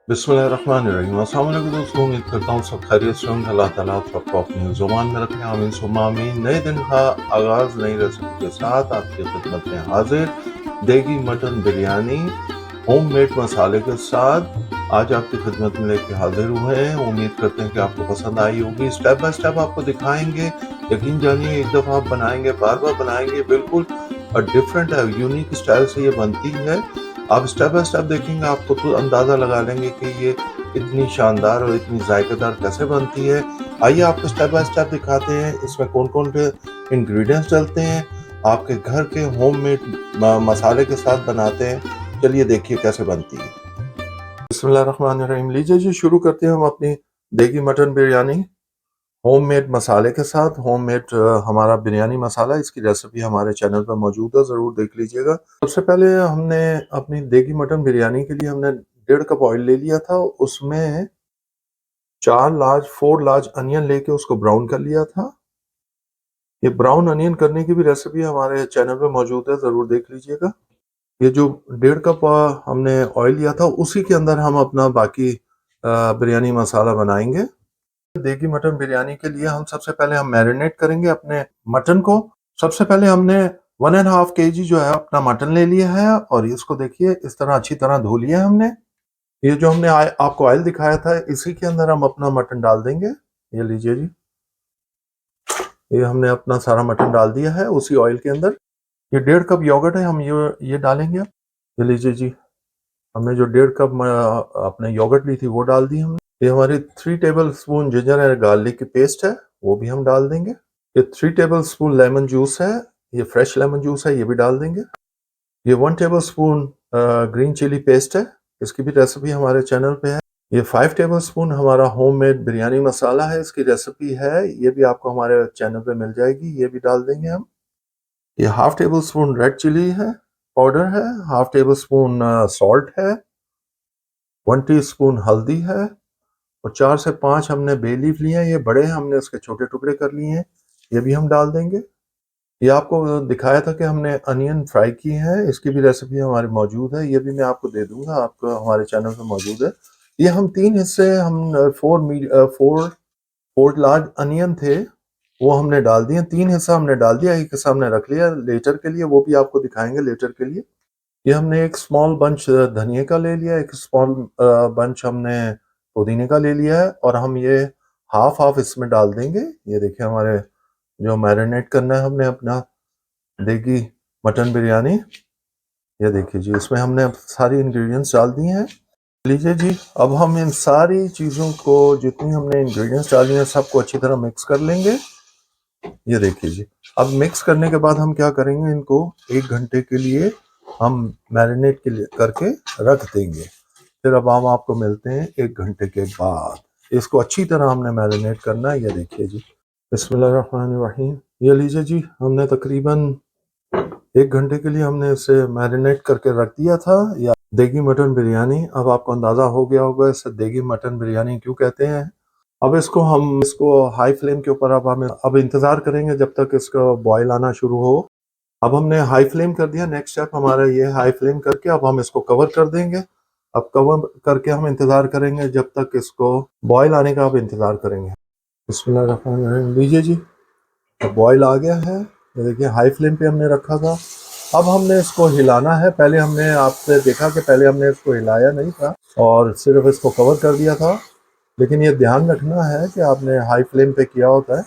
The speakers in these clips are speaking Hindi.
बिस्मिल्लाहिर्रहमानिर्रहीम। अस्सलाम वालेकुम दोस्तों, उम्मीद करता हूँ सब खैरियत से होंगे। अल्लाह ताला आप सबको अपनी ज़ुबान में रखें, आमीन सुम्मा आमीन। नए दिन का आगाज़ नई रेसिपी के साथ आपकी खिदमत में हाजिर। देगी मटन बिरयानी होममेड मसाले के साथ आज आपकी खिदमत में लेके हाजिर हुए हैं। उम्मीद करते हैं कि आपको पसंद आई होगी। स्टेप बाय स्टेप आपको दिखाएंगे। यकीन जानिए, एक दफ़ा आप बनाएंगे बार बार बनाएंगे, बिल्कुल डिफरेंट है, यूनिक स्टाइल से ये बनती है। आप स्टेप बाय स्टेप देखेंगे, आपको तो अंदाज़ा लगा लेंगे कि ये इतनी शानदार और इतनी जायकेदार कैसे बनती है। आइए आपको स्टेप बाय स्टेप दिखाते हैं इसमें कौन कौन से इंग्रेडिएंट्स डलते हैं। आपके घर के होममेड मसाले के साथ बनाते हैं। चलिए देखिए कैसे बनती है। बिस्मिल्लाहिर्रहमानिर्रहीम। लीजिए जी, शुरू करते हैं हम अपनी देगी मटन बिरयानी होममेड मसाले के साथ। होममेड हमारा बिरयानी मसाला, इसकी रेसिपी हमारे चैनल पर मौजूद है, ज़रूर देख लीजिएगा। सबसे पहले हमने अपनी देगी मटन बिरयानी के लिए हमने 1.5 कप ऑयल ले लिया था। उसमें 4 लार्ज अनियन लेके उसको ब्राउन कर लिया था। ये ब्राउन अनियन करने की भी रेसिपी हमारे चैनल पे मौजूद है, ज़रूर देख लीजिएगा। ये जो 1.5 कप हमने ऑयल लिया था, उसी के अंदर हम अपना बाकी बिरयानी मसाला बनाएंगे। देगी मटन बिरयानी के लिए हम सबसे पहले हम मैरिनेट करेंगे अपने मटन को। सबसे पहले हमने 1.5 kg जो है अपना मटन ले लिया है, और इसको देखिए इस तरह अच्छी तरह धो लिया है हमने। ये जो हमने आपको ऑयल दिखाया था, इसी के अंदर हम अपना मटन डाल देंगे। ये लीजिए जी, ये हमने अपना सारा मटन डाल दिया है उसी ऑयल के अंदर। ये 1.5 कप योगर्ट है, हम ये डालेंगे। ये लीजिए जी, हमने जो 1.5 कप अपने योगर्ट ली थी वो डाल दी हमने। ये हमारी 3 table spoon ginger and garlic की पेस्ट है, वो भी हम डाल देंगे। ये 3 टेबल स्पून लेमन जूस है, ये फ्रेश लेमन जूस है, ये भी डाल देंगे। ये 1 tablespoon green chilli paste है, इसकी भी रेसिपी हमारे चैनल पे है। ये 5 टेबल स्पून हमारा होममेड बिरयानी मसाला है, इसकी रेसिपी है, ये भी आपको हमारे चैनल पे मिल जाएगी, ये भी डाल देंगे हम। ये half tablespoon red chilli है पाउडर है, हाफ टेबल स्पून सॉल्ट है, 1 टीस्पून हल्दी है, और 4 से 5 हमने बे लीफ लिए हैं, ये बड़े हैं, हमने इसके छोटे टुकड़े कर लिए हैं, ये भी हम डाल देंगे। ये आपको दिखाया था कि हमने अनियन फ्राई की है, इसकी भी रेसिपी हमारी मौजूद है, ये भी मैं आपको दे दूंगा, आपको हमारे चैनल पे मौजूद है। ये हम 3 हिस्से हम फोर लार्ज अनियन थे, वो हमने डाल दिए। 3 हिस्सा हमने डाल दिया, एक हिस्सा हमने रख लिया लेटर के लिए, वो भी आपको दिखाएंगे लेटर के लिए। ये हमने एक स्मॉल बंच धनिया का ले लिया, एक स्मॉल बंच हमने पुदीने का ले लिया है, और हम ये हाफ हाफ इसमें डाल देंगे। ये देखिए हमारे जो मैरिनेट करना है हमने अपना देगी मटन बिरयानी, ये देखिए जी, इसमें हमने अब सारी इंग्रेडिएंट्स डाल दिए हैं। लीजिए जी, अब हम इन सारी चीज़ों को, जितनी हमने इंग्रेडिएंट्स डाली हैं, सबको अच्छी तरह मिक्स कर लेंगे। ये देखिए जी, अब मिक्स करने के बाद हम क्या करेंगे, इनको 1 घंटे के लिए हम मैरिनेट के लिए करके रख देंगे। फिर अब हम आपको मिलते हैं 1 घंटे के बाद। इसको अच्छी तरह हमने मैरिनेट करना है। ये देखिए जी, बिस्मिल्लाहिर्रहमानिर्रहीम। ये लीजिए जी, हमने तकरीबन 1 घंटे के लिए हमने इसे मैरिनेट करके रख दिया था। या देगी मटन बिरयानी, अब आपको अंदाज़ा हो गया होगा इसे देगी मटन बिरयानी क्यों कहते हैं। अब इसको हाई फ्लेम के ऊपर अब इंतज़ार करेंगे जब तक इसका बॉयल आना शुरू हो। अब हमने हाई फ्लेम कर दिया, नेक्स्ट स्टेप हमारा ये हाई फ्लेम करके अब हम इसको कवर कर देंगे। अब कवर करके हम इंतज़ार करेंगे जब तक इसको बॉयल आने का, अब इंतज़ार करेंगे। बिस्मिल्लाहिर्रहमानिर्रहीम। लीजिए जी, अब बॉयल आ गया है, ये देखिए हाई फ्लेम पे हमने रखा था। अब हमने इसको हिलाना है। पहले हमने आपसे देखा कि पहले हमने इसको हिलाया नहीं था और सिर्फ इसको कवर कर दिया था, लेकिन ये ध्यान रखना है कि आपने हाई फ्लेम पे किया होता है।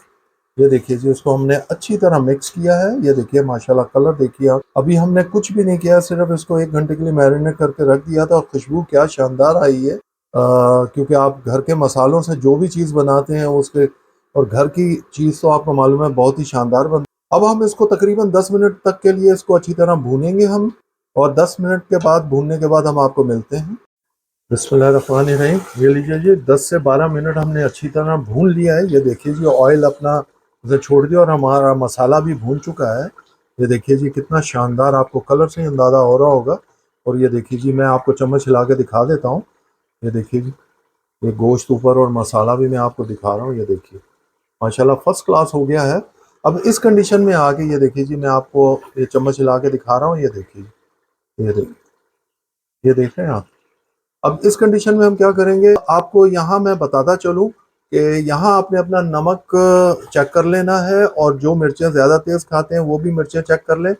ये देखिए जी, इसको हमने अच्छी तरह मिक्स किया है। ये देखिए माशाल्लाह, कलर देखिए आप। अभी हमने कुछ भी नहीं किया, सिर्फ इसको 1 घंटे के लिए मैरिनेट करके रख दिया था, और खुशबू क्या शानदार आई है। क्योंकि आप घर के मसालों से जो भी चीज़ बनाते हैं उसके, और घर की चीज़ तो आपको मालूम है बहुत ही शानदार बनती है। अब हम इसको तकरीबन 10 मिनट तक के लिए इसको अच्छी तरह भूनेंगे हम, और 10 मिनट के बाद, भूनने के बाद हम आपको मिलते हैं। बिस्मिल्लाहिर्रहमानिर्रहीम। ये लीजिए जी, 10 से 12 मिनट हमने अच्छी तरह भून लिया है। ये देखिए जी, ऑयल अपना उसे छोड़ दिया और हमारा मसाला भी भून चुका है। ये देखिए जी, कितना शानदार, आपको कलर से ही अंदाज़ा हो रहा होगा। और ये देखिए जी, मैं आपको चम्मच हिला के दिखा देता हूँ। ये देखिए जी, ये गोश्त ऊपर और मसाला भी मैं आपको दिखा रहा हूँ। ये देखिए माशाल्लाह फर्स्ट क्लास हो गया है। अब इस कंडीशन में आके ये देखिए जी, मैं आपको ये चम्मच हिला के दिखा रहा हूँ। ये देखिए, ये देख रहे हैं आप। अब इस कंडीशन में हम क्या करेंगे, आपको यहाँ मैं बताता चलूँ कि यहाँ आपने अपना नमक चेक कर लेना है, और जो मिर्चें ज़्यादा तेज़ खाते हैं वो भी मिर्चें चेक कर लें।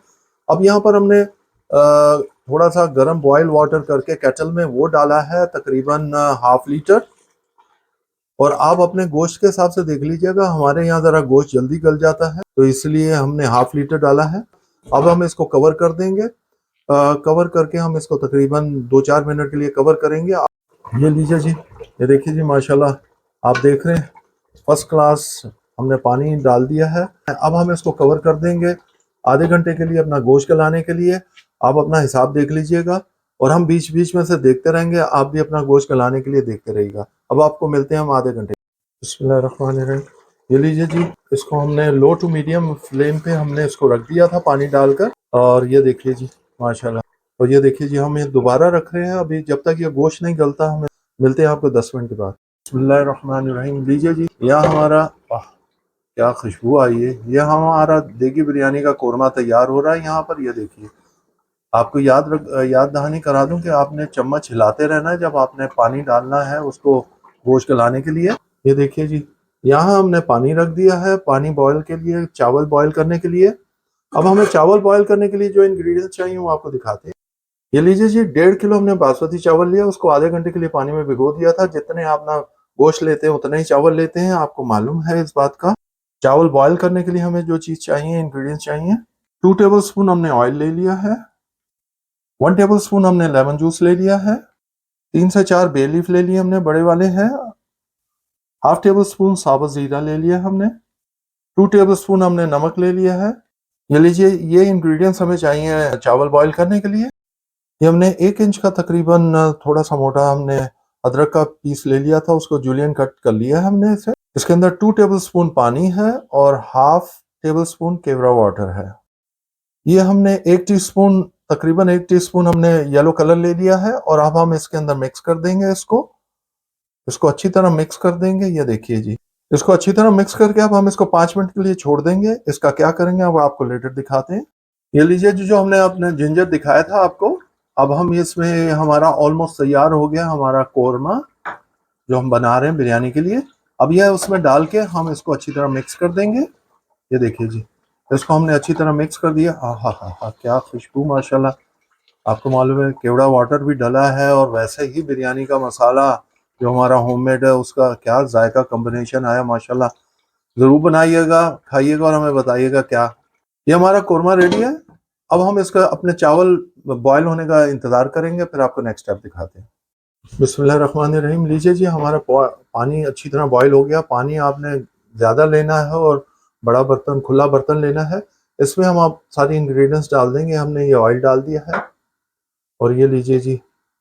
अब यहाँ पर हमने थोड़ा सा गर्म बॉयल वाटर करके केटल में वो डाला है, तकरीबन हाफ लीटर। और आप अपने गोश्त के हिसाब से देख लीजिएगा, हमारे यहाँ ज़रा गोश्त जल्दी गल जाता है तो इसलिए हमने हाफ लीटर डाला है। अब हम इसको कवर कर देंगे, कवर करके हम इसको तकरीबन 2-4 मिनट के लिए कवर करेंगे। ये लीजिए जी, ये देखिए जी, माशाल्लाह आप देख रहे हैं फर्स्ट क्लास हमने पानी डाल दिया है। अब हम इसको कवर कर देंगे आधे घंटे के लिए अपना गोश्त गलाने के लिए। आप अपना हिसाब देख लीजिएगा, और हम बीच बीच में से देखते रहेंगे, आप भी अपना गोश्त गलाने के लिए देखते रहिएगा। अब आपको मिलते हैं हम आधे घंटे। बिस्मिल्लाहिर्रहमानिर्रहीम। ये लीजिए जी, इसको हमने लो टू मीडियम फ्लेम पे हमने इसको रख दिया था पानी डालकर, और ये देखिए जी माशाल्लाह। और ये देखिए जी, हम ये दोबारा रख रहे हैं अभी, जब तक ये गोश्त नहीं गलता। हमें मिलते हैं आपको 10 मिनट के बाद। बिस्मिल्लाहिर्रहमानिर्रहीम। लीजिए जी, यह हमारा क्या खुशबू आई है, यह हमारा देगी बिरयानी का कोरमा तैयार हो रहा है यहाँ पर। ये देखिए, आपको याद दहानी करा दूं कि आपने चम्मच हिलाते रहना है जब आपने पानी डालना है उसको गोश्त गलाने के लिए। ये देखिए जी, यहाँ हमने पानी रख दिया है, पानी बॉयल के लिए, चावल बॉयल करने के लिए। अब हमें चावल बॉयल करने के लिए जो इंग्रेडिएंट्स चाहिए वो आपको दिखाते हैं। ये लीजिए जी, 1.5 किलो हमने बासमती चावल लिया, उसको आधे घंटे के लिए पानी में भिगो दिया था। जितने आप ना गोश्त लेते हैं उतना ही चावल लेते हैं, आपको मालूम है इस बात का। चावल बॉयल करने के लिए हमें जो चीज़ चाहिए, इंग्रेडिएंट्स चाहिए, 2 टेबल स्पून हमने ऑयल ले लिया है, 1 टेबल स्पून हमने लेमन जूस ले लिया है, 3 से 4 बे लीफ ले लिए हमने, बड़े वाले हैं, हाफ टेबल स्पून साबुत जीरा ले लिया हमने, 2 टेबल स्पून हमने नमक ले लिया है। ये लीजिए, ये इंग्रेडिएंट्स हमें चाहिए चावल बॉयल करने के लिए। ये हमने 1 इंच का तकरीबन थोड़ा सा मोटा हमने अदरक का पीस ले लिया था, उसको जूलियन कट कर लिया है हमने इसे। इसके अंदर 2 टेबल स्पून पानी है और हाफ टेबल स्पून केवड़ा वाटर है। ये हमने 1 टीस्पून, तकरीबन 1 टीस्पून हमने येलो कलर ले लिया है, और अब हम इसके अंदर मिक्स कर देंगे इसको। इसको अच्छी तरह मिक्स कर देंगे। ये देखिए जी, इसको अच्छी तरह मिक्स करके अब हम इसको 5 मिनट के लिए छोड़ देंगे। इसका क्या करेंगे अब आपको लेटर दिखाते हैं। ये लीजिए जी, जो हमने अपने जिंजर दिखाया था आपको, अब हम इसमें हमारा ऑलमोस्ट तैयार हो गया हमारा कोरमा जो हम बना रहे हैं बिरयानी के लिए। अब यह उसमें डाल के हम इसको अच्छी तरह मिक्स कर देंगे। ये देखिए जी, इसको हमने अच्छी तरह मिक्स कर दिया। हा, क्या खुशबू माशाल्लाह। आपको मालूम है केवड़ा वाटर भी डला है, और वैसे ही बिरयानी का मसाला जो हमारा होममेड है उसका क्या जायका कॉम्बिनेशन आया माशाल्लाह। ज़रूर बनाइएगा, खाइएगा और हमें बताइएगा क्या। ये हमारा कोरमा रेडी है। अब हम इसका अपने चावल बॉयल होने का इंतज़ार करेंगे, फिर आपको नेक्स्ट स्टेप दिखाते हैं। बिस्मिल्लाहिर्रहमानिर्रहीम। लीजिए जी, हमारा पानी अच्छी तरह बॉयल हो गया। पानी आपने ज़्यादा लेना है और बड़ा बर्तन, खुला बर्तन लेना है। इसमें हम आप सारी इंग्रेडिएंट्स डाल देंगे। हमने ये ऑयल डाल दिया है, और ये लीजिए जी,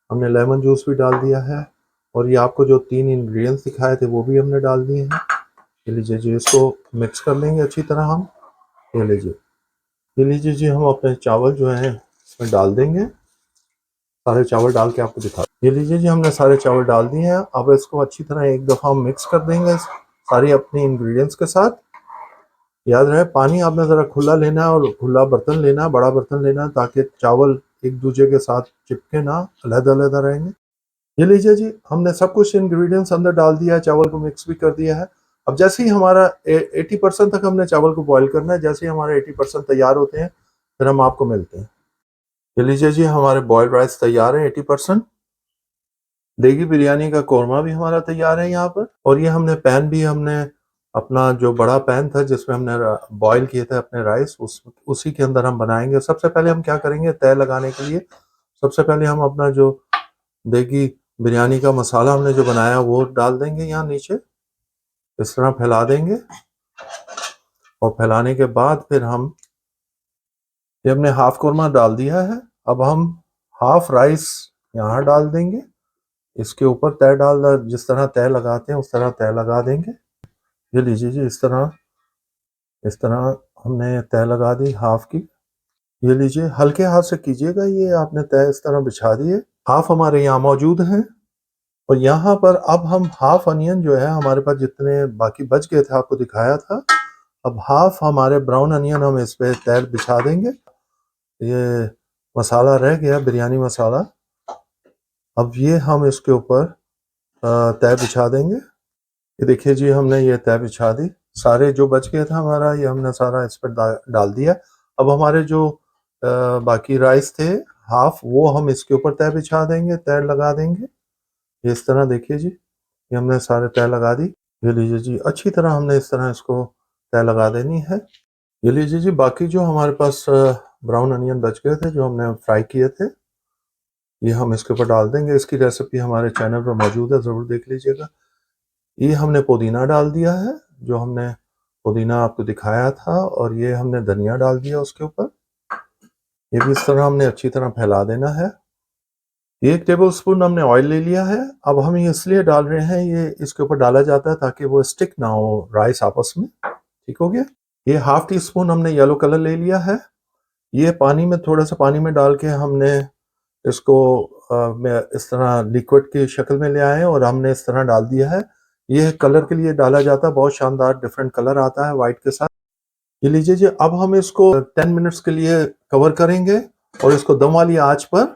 हमने लेमन जूस भी डाल दिया है, और ये आपको जो 3 इंग्रेडिएंट्स दिखाए थे वो भी हमने डाल दिए हैं। ये लीजिए जी, इसको मिक्स कर लेंगे अच्छी तरह हम। ये लीजिए, ये लीजिए जी, हम अपने चावल जो हैं इसमें डाल देंगे। सारे चावल डाल के आपको दिखा, ये लीजिए जी, हमने सारे चावल डाल दिए हैं। अब इसको अच्छी तरह एक दफ़ा हम मिक्स कर देंगे सारी अपनी इंग्रेडिएंट्स के साथ। याद रहे, पानी आपने ज़रा खुला लेना है, और खुला बर्तन लेना है, बड़ा बर्तन लेना है, ताकि चावल एक दूसरे के साथ चिपके ना, अलग-अलग रहेंगे। ये लीजिए जी, हमने सब कुछ इंग्रेडिएंट्स अंदर डाल दिया है, चावल को मिक्स भी कर दिया है। अब जैसे ही हमारा 80% तक हमने चावल को बॉईल करना है। जैसे ही हमारे 80% तैयार होते हैं, फिर हम आपको मिलते हैं। ये लीजिए जी, हमारे बॉइल्ड राइस तैयार है 80%। देगी बिरयानी का कोरमा भी हमारा तैयार है यहाँ पर। और ये हमने पैन भी, हमने अपना जो बड़ा पैन था जिसमें हमने बॉईल किए थे अपने राइस, उसी के अंदर हम बनाएंगे। सबसे पहले हम क्या करेंगे, तय लगाने के लिए सबसे पहले हम अपना जो देगी बिरयानी का मसाला हमने जो बनाया वो डाल देंगे यहाँ नीचे, इस तरह फैला देंगे। और फैलाने के बाद फिर हम, ये हमने हाफ कोरमा डाल दिया है। अब हम हाफ राइस यहाँ डाल देंगे, इसके ऊपर तय जिस तरह तय लगाते हैं उस तरह तय लगा देंगे। ये लीजिए जी, इस तरह हमने तय लगा दी हाफ की। ये लीजिए, हल्के हाथ से कीजिएगा, ये आपने तय इस तरह बिछा दिए। हाफ हमारे यहाँ मौजूद हैं। और यहाँ पर अब हम हाफ अनियन जो है, हमारे पास जितने बाकी बच गए थे आपको दिखाया था, अब हाफ हमारे ब्राउन अनियन हम इस पे तय बिछा देंगे। ये मसाला रह गया, बिरयानी मसाला, अब ये हम इसके ऊपर तय बिछा देंगे। ये देखिए जी, हमने ये तय बिछा दी। सारे जो बच गया था हमारा, ये हमने सारा इस पर डाल दिया। अब हमारे जो बाकी राइस थे हाफ, वो हम इसके ऊपर तय बिछा देंगे, तय लगा देंगे। इस तरह देखिए जी, ये हमने सारे तय लगा दी। ये लीजिए जी, अच्छी तरह हमने इस तरह इसको तय लगा देनी है। ये लीजिए जी, बाकी जो हमारे पास ब्राउन अनियन बच गए थे, जो हमने फ्राई किए थे, ये हम इसके ऊपर डाल देंगे। इसकी रेसिपी हमारे चैनल पर मौजूद है, ज़रूर देख लीजिएगा। ये हमने पुदीना डाल दिया है, जो हमने पुदीना आपको दिखाया था, और ये हमने धनिया डाल दिया उसके ऊपर। ये भी इस तरह हमने अच्छी तरह फैला देना है। 1 टेबल स्पून हमने ऑयल ले लिया है। अब हम ये इसलिए डाल रहे हैं, ये इसके ऊपर डाला जाता है ताकि वो स्टिक ना हो राइस आपस में। ठीक हो गया। ये हाफ टी स्पून हमने येलो कलर ले लिया है। ये पानी में, थोड़ा सा पानी में डाल के हमने इसको इस तरह लिक्विड की शक्ल में ले आए और हमने इस तरह डाल दिया है। ये कलर के लिए डाला जाता है, बहुत शानदार डिफरेंट कलर आता है वाइट के साथ। ये लीजिए जी, अब हम इसको 10 मिनट्स के लिए कवर करेंगे और इसको दम वाली आंच पर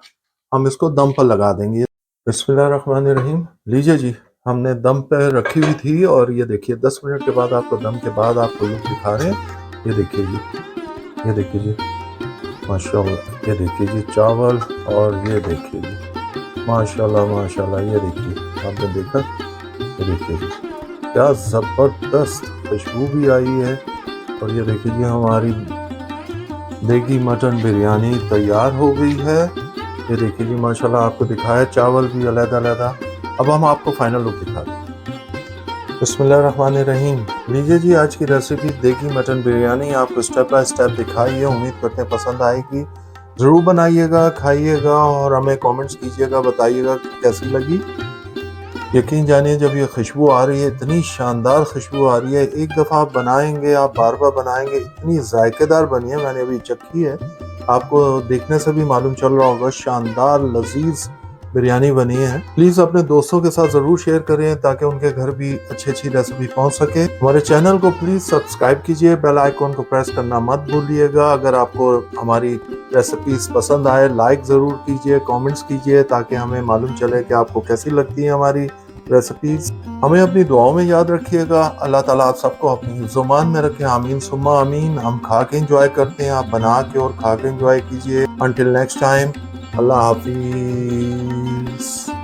हम इसको दम पर लगा देंगे। बिस्मिल्लाहिर्रहमानिर्रहीम। लीजिए जी, हमने दम पे रखी हुई थी और ये देखिए 10 मिनट के बाद आपको, दम के बाद आपको लुक दिखा रहे हैं। ये देखिए जी, ये देखिए जी, माशाल्लाह। ये देखिए जी चावल, और ये देखिए जी माशाल्लाह माशाल्लाह। ये देखिए, आपने देखा, ये देखिए जी क्या ज़बरदस्त खुशबू भी आई है। और ये देखिए जी, हमारी देगी मटन बिरयानी तैयार हो गई है। ये देखिए जी माशाल्लाह, आपको दिखाया चावल भी अलग-अलग। अब हम आपको फाइनल लुक दिखाते हैं। बिस्मिल्लाहिर्रहमानिर्रहीम। लीजिए जी, आज की रेसिपी देगी मटन बिरयानी आपको स्टेप बाय स्टेप दिखाई है। उम्मीद करते हैं पसंद आएगी। ज़रूर बनाइएगा, खाइएगा और हमें कमेंट्स कीजिएगा, बताइएगा कैसी लगी। यकीन जानिए, जब ये खुशबू आ रही है, इतनी शानदार खुशबू आ रही है, एक दफ़ा आप बनाएंगे, आप बार बार बनाएंगे, इतनी जायकेदार बनी है। मैंने अभी चखी है, आपको देखने से भी मालूम चल रहा होगा, शानदार लजीज बिरयानी बनी है। प्लीज़ अपने दोस्तों के साथ ज़रूर शेयर करें ताकि उनके घर भी अच्छी अच्छी रेसिपी पहुंच सके। हमारे चैनल को प्लीज़ सब्सक्राइब कीजिए, बेल आइकॉन को प्रेस करना मत भूलिएगा। अगर आपको हमारी रेसिपीज पसंद आए, लाइक ज़रूर कीजिए, कमेंट्स कीजिए ताकि हमें मालूम चले कि आपको कैसी लगती है हमारी रेसिपीज। हमें अपनी दुआओं में याद रखिएगा। अल्लाह ताला आप सबको अपनी हिफ्ज़-ओ-मान में रखें। आमीन सुम्मा आमीन। हम खा के एंजॉय करते हैं, आप बना के और खा के एंजॉय कीजिए। अंटिल नेक्स्ट टाइम, अल्लाह हाफिज।